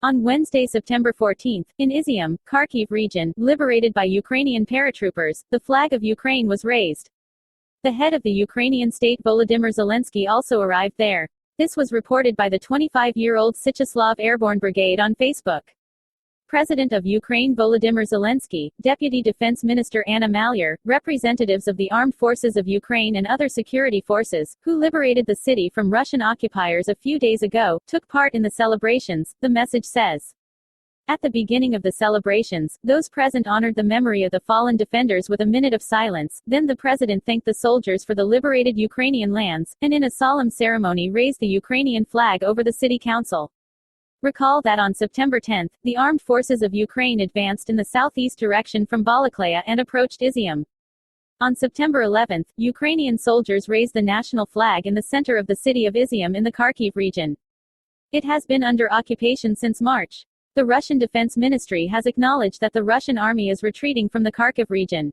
On Wednesday, September 14, in Izyum, Kharkiv region, liberated by Ukrainian paratroopers, the flag of Ukraine was raised. The head of the Ukrainian state Volodymyr Zelensky also arrived there. This was reported by the 25-year-old Syczeslaw Airborne Brigade on Facebook. President of Ukraine Volodymyr Zelensky, Deputy Defense Minister Anna Maliar, representatives of the Armed Forces of Ukraine and other security forces, who liberated the city from Russian occupiers a few days ago, took part in the celebrations, the message says. At the beginning of the celebrations, those present honored the memory of the fallen defenders with a minute of silence, then the president thanked the soldiers for the liberated Ukrainian lands, and in a solemn ceremony raised the Ukrainian flag over the city council. Recall that on September 10, the armed forces of Ukraine advanced in the southeast direction from Balakleya and approached Izyum. On September 11, Ukrainian soldiers raised the national flag in the center of the city of Izyum in the Kharkiv region. It has been under occupation since March. The Russian Defense Ministry has acknowledged that the Russian army is retreating from the Kharkiv region.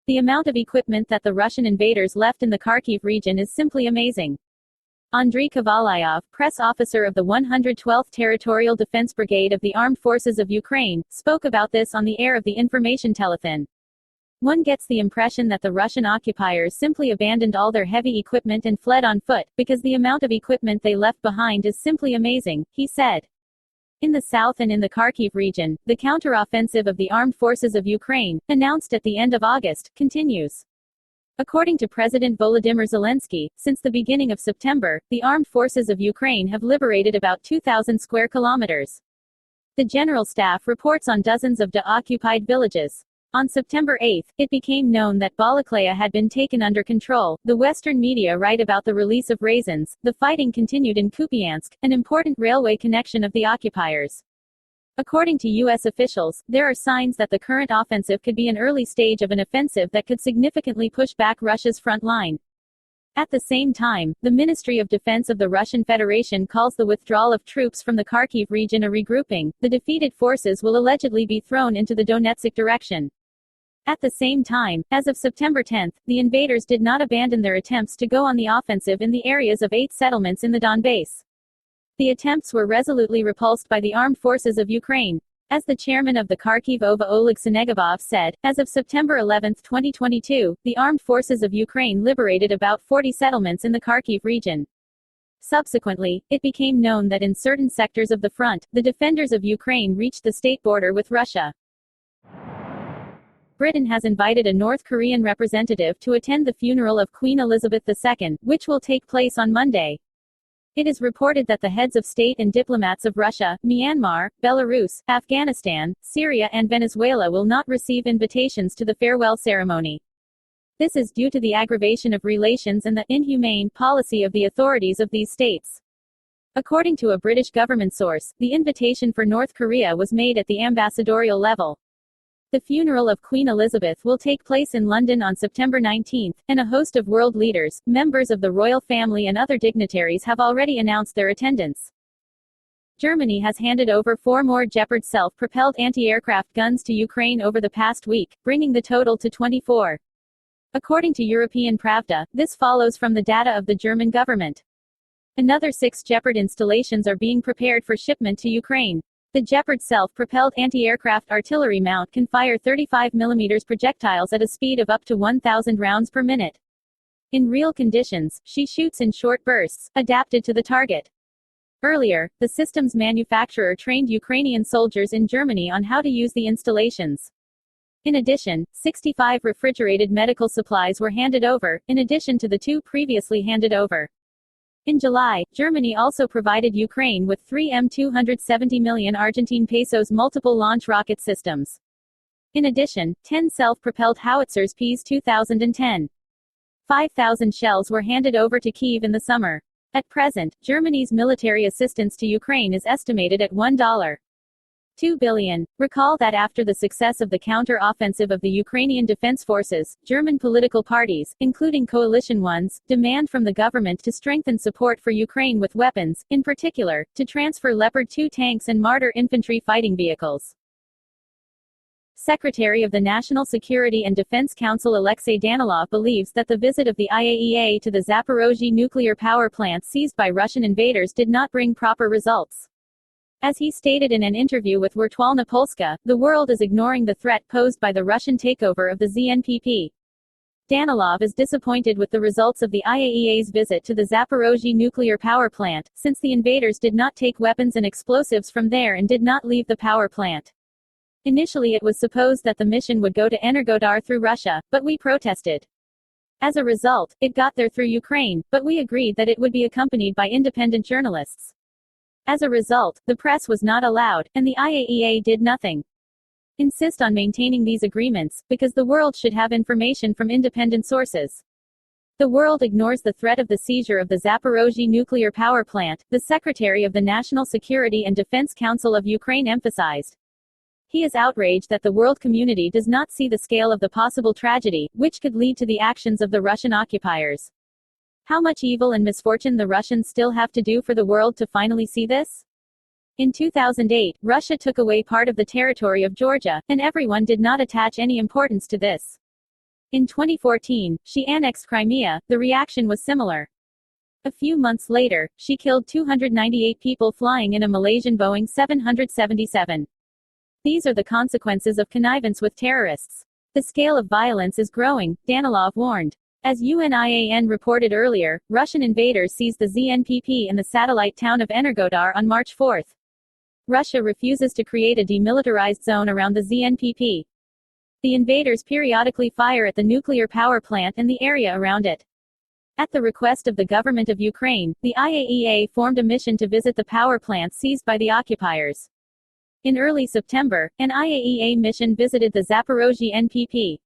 The amount of equipment that the Russian invaders left in the Kharkiv region is simply amazing. Andriy Kovalyov, press officer of the 112th Territorial Defense Brigade of the Armed Forces of Ukraine, spoke about this on the air of the information telethon. One gets the impression that the Russian occupiers simply abandoned all their heavy equipment and fled on foot, because the amount of equipment they left behind is simply amazing, he said. In the south and in the Kharkiv region, the counteroffensive of the Armed Forces of Ukraine, announced at the end of August, continues. According to President Volodymyr Zelensky, since the beginning of September, the armed forces of Ukraine have liberated about 2,000 square kilometers. The General Staff reports on dozens of de-occupied villages. On September 8, it became known that Balakleya had been taken under control. The Western media write about the release of raisins. The fighting continued in Kupiansk, an important railway connection of the occupiers. According to U.S. officials, there are signs that the current offensive could be an early stage of an offensive that could significantly push back Russia's front line. At the same time, the Ministry of Defense of the Russian Federation calls the withdrawal of troops from the Kharkiv region a regrouping. The defeated forces will allegedly be thrown into the Donetsk direction. At the same time, as of September 10, the invaders did not abandon their attempts to go on the offensive in the areas of 8 settlements in the Donbass. The attempts were resolutely repulsed by the armed forces of Ukraine. As the chairman of the Kharkiv OVA Oleg Senegubov said, as of September 11, 2022, the armed forces of Ukraine liberated about 40 settlements in the Kharkiv region. Subsequently, it became known that in certain sectors of the front, the defenders of Ukraine reached the state border with Russia. Britain has invited a North Korean representative to attend the funeral of Queen Elizabeth II, which will take place on Monday. It is reported that the heads of state and diplomats of Russia, Myanmar, Belarus, Afghanistan, Syria and Venezuela will not receive invitations to the farewell ceremony. This is due to the aggravation of relations and the inhumane policy of the authorities of these states. According to a British government source, the invitation for North Korea was made at the ambassadorial level. The funeral of Queen Elizabeth will take place in London on September 19, and a host of world leaders, members of the royal family and other dignitaries have already announced their attendance. Germany has handed over 4 more Gepard self-propelled anti-aircraft guns to Ukraine over the past week, bringing the total to 24. According to European Pravda, this follows from the data of the German government. Another 6 Gepard installations are being prepared for shipment to Ukraine. The Gepard self-propelled anti-aircraft artillery mount can fire 35 mm projectiles at a speed of up to 1,000 rounds per minute. In real conditions, she shoots in short bursts, adapted to the target. Earlier, the system's manufacturer trained Ukrainian soldiers in Germany on how to use the installations. In addition, 65 refrigerated medical supplies were handed over, in addition to the 2 previously handed over. In July, Germany also provided Ukraine with 3 M270 million Argentine pesos multiple launch rocket systems. In addition, 10 self-propelled howitzers Ps 2010. 5,000 shells were handed over to Kyiv in the summer. At present, Germany's military assistance to Ukraine is estimated at $1.2 billion. Recall that after the success of the counter-offensive of the Ukrainian Defense Forces, German political parties, including coalition ones, demand from the government to strengthen support for Ukraine with weapons, in particular, to transfer Leopard 2 tanks and Marder infantry fighting vehicles. Secretary of the National Security and Defense Council Alexei Danilov believes that the visit of the IAEA to the Zaporozhye nuclear power plant seized by Russian invaders did not bring proper results. As he stated in an interview with Wirtualna Polska, the world is ignoring the threat posed by the Russian takeover of the ZNPP. Danilov is disappointed with the results of the IAEA's visit to the Zaporozhye nuclear power plant, since the invaders did not take weapons and explosives from there and did not leave the power plant. Initially it was supposed that the mission would go to Energodar through Russia, but we protested. As a result, it got there through Ukraine, but we agreed that it would be accompanied by independent journalists. As a result, the press was not allowed, and the IAEA did nothing. Insist on maintaining these agreements, because the world should have information from independent sources. The world ignores the threat of the seizure of the Zaporozhye nuclear power plant, the Secretary of the National Security and Defense Council of Ukraine emphasized. He is outraged that the world community does not see the scale of the possible tragedy, which could lead to the actions of the Russian occupiers. How much evil and misfortune the Russians still have to do for the world to finally see this? In 2008, Russia took away part of the territory of Georgia, and everyone did not attach any importance to this. In 2014, she annexed Crimea, the reaction was similar. A few months later, she killed 298 people flying in a Malaysian Boeing 777. These are the consequences of connivance with terrorists. The scale of violence is growing, Danilov warned. As UNIAN reported earlier, Russian invaders seized the ZNPP in the satellite town of Energodar on March 4. Russia refuses to create a demilitarized zone around the ZNPP. The invaders periodically fire at the nuclear power plant and the area around it. At the request of the government of Ukraine, the IAEA formed a mission to visit the power plant seized by the occupiers. In early September, an IAEA mission visited the Zaporozhye NPP.